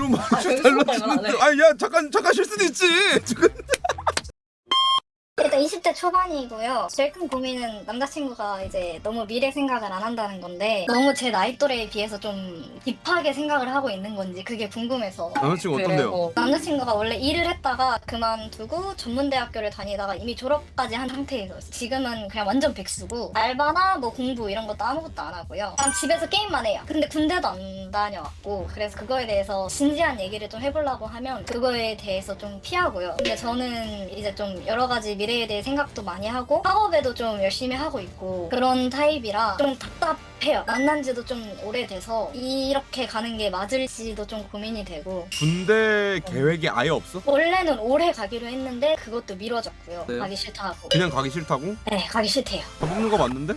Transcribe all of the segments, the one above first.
이런 말이 좀 여기서 말만 안 해. 달라지는데. 아니 야 잠깐 쉴 수도 있지. 지금. 일단 20대 초반이고요. 제일 큰 고민은 남자친구가 이제 너무 미래 생각을 안 한다는 건데 너무 제 나이 또래에 비해서 좀 딥하게 생각을 하고 있는 건지 그게 궁금해서. 남자친구 어떤데요? 그리고 남자친구가 원래 일을 했다가 그만두고 전문대학교를 다니다가 이미 졸업까지 한 상태에서 지금은 그냥 완전 백수고 알바나 뭐 공부 이런 것도 아무것도 안 하고요. 그냥 집에서 게임만 해요. 근데 군대도 안 다녀왔고 그래서 그거에 대해서 진지한 얘기를 좀 해보려고 하면 그거에 대해서 좀 피하고요. 근데 저는 이제 좀 여러 가지 미래에 대해 생각도 많이 하고 학업에도 좀 열심히 하고 있고 그런 타입이라 좀 답답해요. 만난 지도 좀 오래돼서 이렇게 가는 게 맞을지도 좀 고민이 되고 군대 계획이 아예 없어? 원래는 올해 가기로 했는데 그것도 미뤄졌고요. 네. 가기 싫다 하고. 그냥 가기 싫다고? 네, 가기 싫대요. 다 먹는 거 맞는데?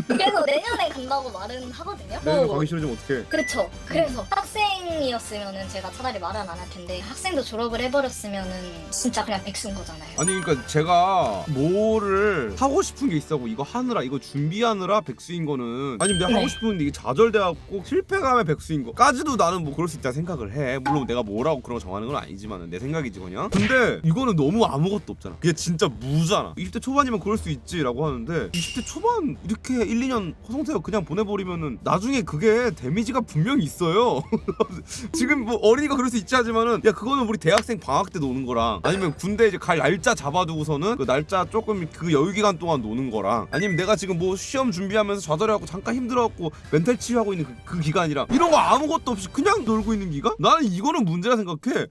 그래서 내년에 간다고 말은 하거든요. 내년 가기 싫어지면 어떡해? 그렇죠. 그래서 학생이었으면은 제가 차라리 말은 안 할 텐데 학생도 졸업을 해버렸으면은 진짜 그냥 백수인 거잖아요. 아니 그러니까 제가 뭐를 하고 싶은 게 있다고 이거 하느라 이거 준비하느라 백수인 거는 아니면 내가 네. 하고 싶은데 이게 좌절돼갖고 실패감에 백수인 거까지도 나는 뭐 그럴 수 있다 생각을 해. 물론 내가 뭐라고 그런 거 정하는 건 아니지만은 내 생각이지 그냥. 근데 이거는 너무 아무것도 없잖아. 그게 진짜 무잖아. 20대 초반이면 그럴 수 있지라고 하는데 20대 초반 이렇게 1, 2년 허송세월 그냥 보내버리면은 나중에 그게 데미지가 분명히 있어요. 지금 뭐 어린이가 그럴 수 있지 하지만은 야 그거는 우리 대학생 방학 때 노는 거랑 아니면 군대 이제 갈 날짜 잡아두고서는 그 날짜 조금 그 여유 기간 동안 노는 거랑 아니면 내가 지금 뭐 시험 준비하면서 좌절해갖고 잠깐 힘들어갖고 멘탈 치유하고 있는 그 기간이랑 이런 거 아무것도 없이 그냥 놀고 있는 기간? 나는 이거는 문제라 생각해.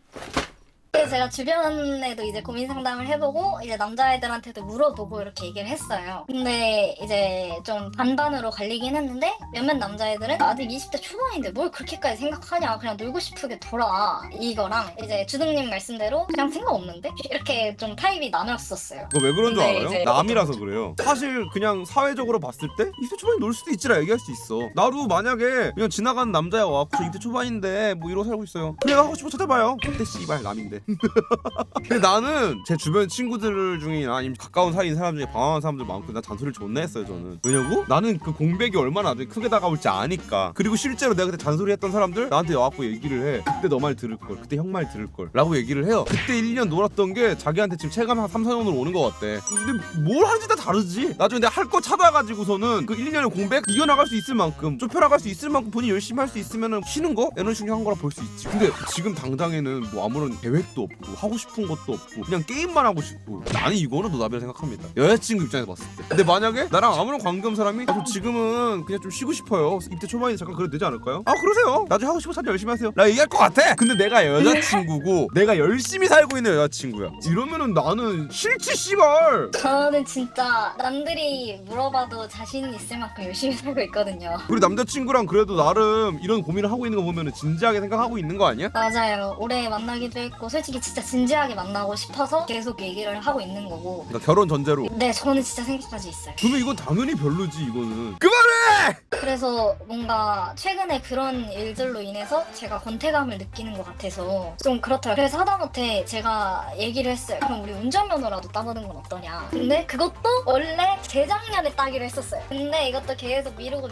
그래서 제가 주변에도 이제 고민 상담을 해보고 이제 남자애들한테도 물어보고 이렇게 얘기를 했어요. 근데 이제 좀 반반으로 갈리긴 했는데 몇몇 남자애들은 아직 20대 초반인데 뭘 그렇게까지 생각하냐 그냥 놀고 싶게 돌아 이거랑 이제 주둥님 말씀대로 그냥 생각 없는데 이렇게 좀 타입이 나눴었어요. 그거 왜 그런 줄 근데 알아요? 이제 남이라서 그래요. 사실 그냥 사회적으로 봤을 때 20대 초반이 놀 수도 있지라 얘기할 수 있어. 나도 만약에 그냥 지나가는 남자애가 와서 20대 초반인데 뭐 이러고 살고 있어요. 그래 하고 싶어 찾아봐요. 그때 씨발 남인데. 근데 나는 제 주변 친구들 중이나 아니면 가까운 사이인 사람 중에 방황한 사람들 많고 나 잔소리를 존나 했어요 저는. 왜냐고? 나는 그 공백이 얼마나 나중에 크게 다가올지 아니까. 그리고 실제로 내가 그때 잔소리 했던 사람들 나한테 와갖고 얘기를 해. 그때 너 말 들을걸 그때 형 말 들을걸 라고 얘기를 해요. 그때 1, 2년 놀았던 게 자기한테 지금 체감 한 3, 4년으로 오는 것 같대. 근데 뭘 하는지 다 다르지. 나중에 내가 할 거 찾아가지고서는 그 1, 2년의 공백 이겨나갈 수 있을 만큼 좁혀나갈 수 있을 만큼 본인이 열심히 할 수 있으면은 쉬는 거 에너지 충전한 거라 볼 수 있지. 근데 지금 당장에는 뭐 아무런 계획도 없고 하고 싶은 것도 없고 그냥 게임만 하고 싶고 나는 이거는 노답이라 생각합니다. 여자친구 입장에서 봤을 때. 근데 만약에 나랑 아무런 관계없는 사람이 저 지금은 그냥 좀 쉬고 싶어요. 이때 초반에 잠깐 그래도 되지 않을까요? 아 그러세요. 나중에 하고 싶은 사람 열심히 하세요. 나 얘기할 것 같아. 근데 내가 여자친구고 내가 열심히 살고 있는 여자친구야. 이러면은 나는 싫지 씨발. 저는 진짜 남들이 물어봐도 자신 있을 만큼 열심히 살고 있거든요. 우리 남자친구랑 그래도 나름 이런 고민을 하고 있는 거 보면은 진지하게 생각하고 있는 거 아니야? 맞아요. 올해 만나기도 했고 솔직히 진짜 진지하게 만나고 싶어서 계속 얘기를 하고 있는 거고. 그러니까 결혼 전제로. 네, 저는 진짜 생각까지 있어요. 그러면 이건 당연히 별로지 이거는. 그만해! 그래서 뭔가 최근에 그런 일들로 인해서 제가 권태감을 느끼는 것 같아서 좀 그렇더라고요. 그래서 하다못해 제가 얘기를 했어요. 그럼 우리 운전면허라도 따보는 건 어떠냐. 근데 그것도 원래 재작년에 따기로 했었어요. 근데 이것도 계속 미루고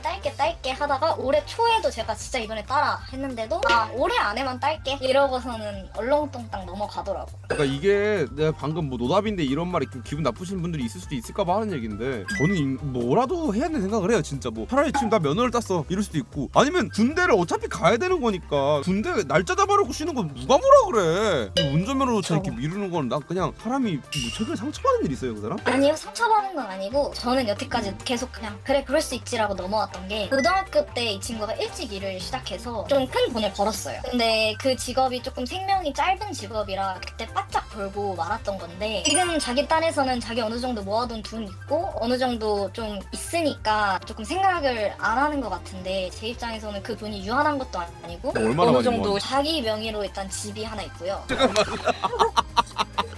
딸게 하다가 올해 초에도 제가 진짜 이번에 따라 했는데도 아 올해 안에만 딸게 이러고서는 얼렁뚱땅 넘어가더라고요. 그러니까 이게 내가 방금 뭐 노답인데 이런 말이 좀 기분 나쁘신 분들이 있을 수도 있을까봐 하는 얘기인데 저는 뭐라도 해야 되는 생각을 해요 진짜. 뭐 차라리 지금 나 면허를 땄어 이럴 수도 있고 아니면 군대를 어차피 가야 되는 거니까 군대 날짜 잡아놓고 쉬는 건 누가 뭐라 그래. 운전면허조차 이렇게 미루는 건 나 그냥 사람이 뭐 최근에 상처받은 일 있어요 그 사람? 아니요, 상처받은 건 아니고 저는 여태까지 계속 그냥 그래 그럴 수 있지라고 넘어왔던 게 고등학교 때 이 친구가 일찍 일을 시작해서 좀 큰 돈을 벌었어요. 근데 그 직업이 조금 생명이 짧은 직업이라 그때 바짝 벌고 말았던 건데 지금 자기 딴에서는 자기 어느 정도 모아둔 돈 있고 어느 정도 좀 있으니까 조금 생각을 안 하는 것 같은데 제 입장에서는 그 돈이 유한한 것도 아니고 얼마나 어느 많이 정도 모았는데? 자기 명의로 일단 집이 하나 있고요. 잠깐만.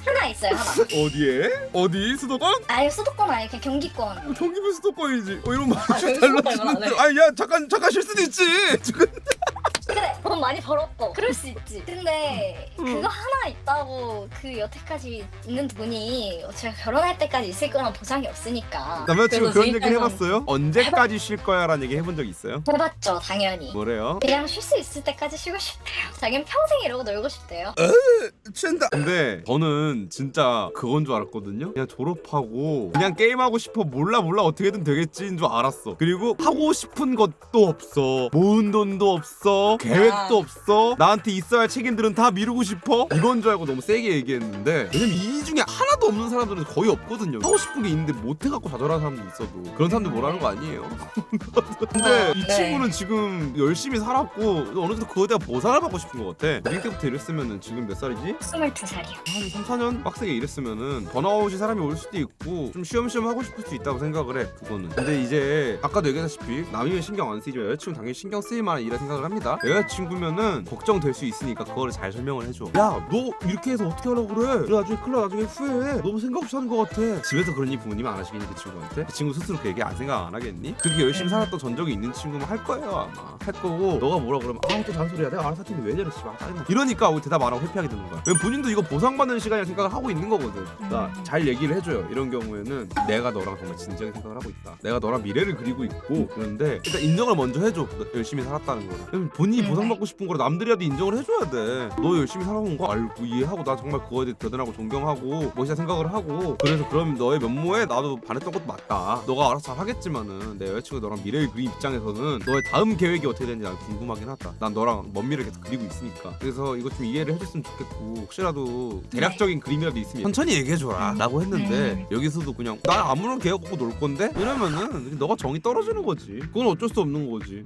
하나 있어요, 하나. 어디에? 어디? 수도권? 아니 수도권 아니 그냥 경기권. 경기도 수도권이지. 이런 말이 좀 여기서 말만 안 해. 달라지는데. 아니 야 잠깐 쉴 수도 있지. 지금. 그래 돈 많이 벌었고 그럴 수 있지. 근데 음. 그거 하나 있다고 그 여태까지 있는 돈이 제가 결혼할 때까지 있을 거란 보장이 없으니까. 남자친구 그래서 그런 얘기 지금까지 해봤어요? 언제까지 쉴 거야? 라는 얘기 해본 적 있어요? 해봤죠, 당연히. 뭐래요? 그냥 쉴 수 있을 때까지 쉬고 싶대요. 자기는 평생 이러고 놀고 싶대요. 취한다. 근데 저는 진짜 그건 줄 알았거든요. 그냥 졸업하고 그냥 게임하고 싶어, 몰라 어떻게든 되겠지인 줄 알았어. 그리고 하고 싶은 것도 없어, 모은 돈도 없어, 계획도 없어, 나한테 있어야 할 책임들은 다 미루고 싶어, 이건 줄 알고 너무 세게 얘기했는데, 왜냐면 이 중에 하나도 없는 사람들은 거의 없거든요. 하고 싶은 게 있는데 못해갖고 좌절하는 사람도 있어도 그런 사람들 뭐라는 거 아니에요. 근데 이 네. 친구는 지금 열심히 살았고 어느 정도 그거에 대한 보상을 받고 싶은 것 같아. 우리 때부터 이랬으면은 지금 몇 살이지? 22살이요. 한 3, 4년 빡세게 일했으면은 번아웃이 사람이 올 수도 있고 좀 쉬엄쉬엄 하고 싶을 수 있다고 생각을 해. 그거는. 근데 이제 아까도 얘기했다시피 남이면 신경 안 쓰이지만 여자친구 당연히 신경 쓰일 만한 일이라 생각을 합니다. 여자친구면은 걱정될 수 있으니까 그거를 잘 설명을 해줘. 야, 너 이렇게 해서 어떻게 하려고 그래? 그래 나중에 큰일 나, 나중에 후회해. 너무 생각 없이 하는 것 같아. 집에서 그런 일 부모님이 안 하시겠니? 그 친구한테? 그 친구 스스로 그 얘기 안 생각 안 하겠니? 그렇게 열심히 살았던 전적이 있는 친구면 할 거예요 아마. 할 거고 너가 뭐라 그러면 아 또 잔소리야, 내가 알아서 할 텐데 왜 저래 씨발 짜증나, 이러니까 우리 대답 안 하고 회피하게 되는 거야. 왜냐면 본인도 이거 보상받는 시간이라 생각을 하고 있는 거거든. 그러니까 잘 얘기를 해줘요. 이런 경우에는 내가 너랑 정말 진지하게 생각을 하고 있다, 내가 너랑 미래를 그리고 있고, 그런데 일단 인정을 먼저 해줘. 너 열심히 살았다는 거를. 왜냐면 본인이 보상받고 싶은 거를 남들이라도 인정을 해줘야 돼. 너 열심히 살아온 거 알고 이해하고 나 정말 그거에 대해 대단하고 존경하고 멋있다 생각을 하고, 그래서 그럼 너의 면모에 나도 반했던 것도 맞다, 너가 알아서 잘 하겠지만은 내 여자친구 너랑 미래를 그린 입장에서는 너의 다음 계획이 어떻게 되는지 난 궁금하긴 하다. 난 너랑 먼 미래를 계속 그리고 있으니까. 그래서 이거 좀 이해를 해줬으면 좋겠고, 혹시라도 대략적인 그림이라도 있으면 천천히 얘기해줘라 라고 했는데, 여기서도 그냥 나 아무런 계획 없고 놀 건데? 이러면은 너가 정이 떨어지는 거지. 그건 어쩔 수 없는 거지.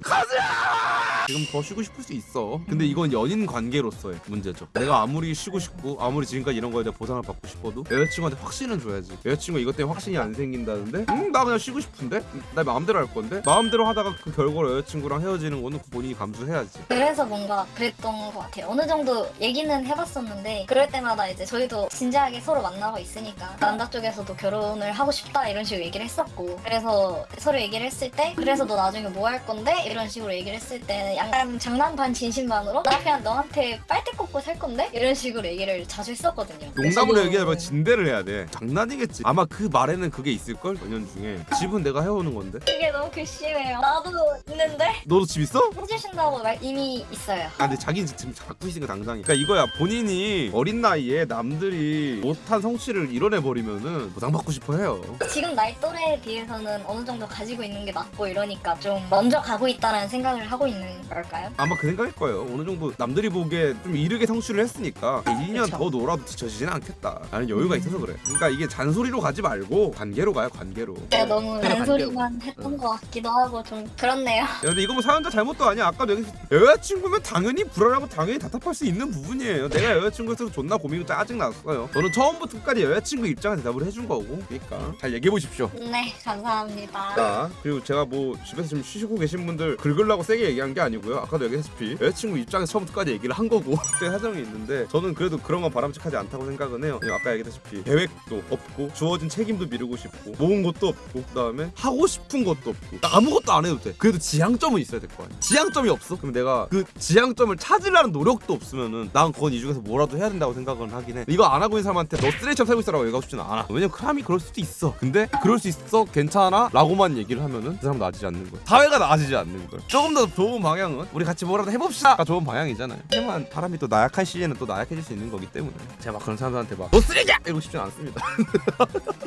지금 더 쉬고 싶을 수 있어. 근데 이건 연인 관계로서의 문제죠. 내가 아무리 쉬고 싶고 아무리 지금까지 이런 거에 대해 보상을 받고 싶어도 여자친구한테 확신은 줘야지. 여자친구가 이것 때문에 확신이 안 생긴다는데 나 그냥 쉬고 싶은데? 나 마음대로 할 건데? 마음대로 하다가 그 결과로 여자친구랑 헤어지는 거는 본인이 감수해야지. 그래서 뭔가 그랬던 것 같아요. 어느 정도 얘기는 해봤었는데 그럴 때마다 이제 저희도 진지하게 서로 만나고 있으니까 남자 쪽에서도 결혼을 하고 싶다 이런 식으로 얘기를 했었고, 그래서 서로 얘기를 했을 때 그래서 너 나중에 뭐 할 건데? 이런 식으로 얘기를 했을 때는 약간 장난 반 진심 반으로 나 그냥 너한테 빨대 꽂고 살 건데? 이런 식으로 얘기를 자주 했었거든요. 농담으로 저도- 얘기하면 진대를 해야 돼. 장난이겠지. 아마 그 말에는 그게 있을걸? 연연 중에 집은 내가 해오는 건데. 그게 너무 괘씸해요. 나도 있는데 너도 집 있어? 해주신다고 말 이미 있어요. 아 근데 자기는 지금 갖고 있으니까 당장이. 그러니까 이거야, 본인이 어린 나이에 남들이 못한 성취를 이뤄내버리면은 보상받고 싶어 해요. 지금 나이 또래에 비해서는 어느 정도 가지고 있는 게 맞고 이러니까 좀 먼저 가고 있다는 생각을 하고 있는 걸까요? 아마 그 생각일 거예요. 어느 정도 남들이 보기에 좀 이르게 성취를 했으니까 1년 그쵸. 더 놀아도 뒤처지지는 않겠다 라는 여유가 있어서 그래. 그러니까 이게 잔소리로 가지 말고 관계로 가요, 관계로. 제가 너무 그냥 잔소리만 했던 것 같기도 하고 좀 그렇네요. 야, 근데 이거 뭐 사연자 잘못도 아니야. 아까도 얘기했듯이 여자친구면 당연히 불안하고 당연히 답답할 수 있는 부분이에요. 내가 여자친구였어서 존나 고민이 짜증났어요. 저는 처음부터 끝까지 여자친구 입장에 대답을 해준 거고. 그러니까 잘 얘기해 보십시오. 네, 감사합니다. 자, 그리고 제가 뭐 집에서 지금 쉬시고 계신 분들 긁으려고 세게 얘기한 게 아니고요. 아까도 얘기했다시피 여자친구 입장에서 처음부터까지 얘기를 한 거고 그때 사정이 있는데, 저는 그래도 그런 건 바람직하지 않다고 생각은 해요. 아까 얘기했다시피 계획도 없고 주어진 책임도 미루고 싶고 모은 것도 없고 그다음에 하고 싶은 것도 없고 아무것도 안 해도 돼. 그래도 지향점은 있어야 될 거 아니야. 지향점이 없어? 그럼 내가 그 지향점을 찾으려는 노력도 없으면은 난 그건 이 중에서 뭐라도 해야 된다고 생각은 하긴 해. 이거 안 하고 있는 사람한테 너 쓰레기처럼 살고 있어라고 얘기하고 싶지는 않아. 왜냐면 크람이 그럴 수도 있어. 근데 그럴 수 있어, 괜찮아 라고만 얘기를 하면은 그 사람 나아지지 않는 거야. 사회가 나아지지 않는 거야. 조금 더 좋은 방향은 우리 같이 뭐라도 해봅시다가 좋은 방향이잖아요. 하지만 바람이 또 나약한 시기에는 또 나약해질 수 있는 거기 때문에 제가 막 그런 사람들한테 막 너 쓰레기야! 이러고 싶지는 않습니다.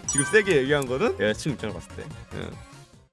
지금 세게 얘기한 거는 여자친구 입장을 봤을 때